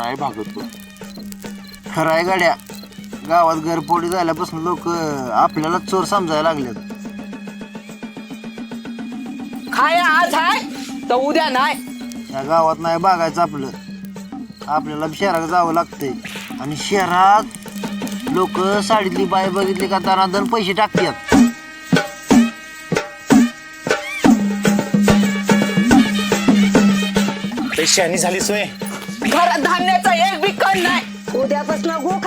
नाही भागत बघ. खराय गाड्या, गावात घरपोडी झाल्यापासून लोक आपल्याला चोर समजायला लागलेत. काय आज आहे तर उद्या नाही. या गावात नाही बघायचं आपलं, आपल्याला शहरात जावं लागतंय. आणि शहरात लोक साडीतली बाई बघितली का दनादन पैसे टाकतात. पैशानी झाली सोय. घरात धान्याचा एक बी कण नाही. उद्यापासून गो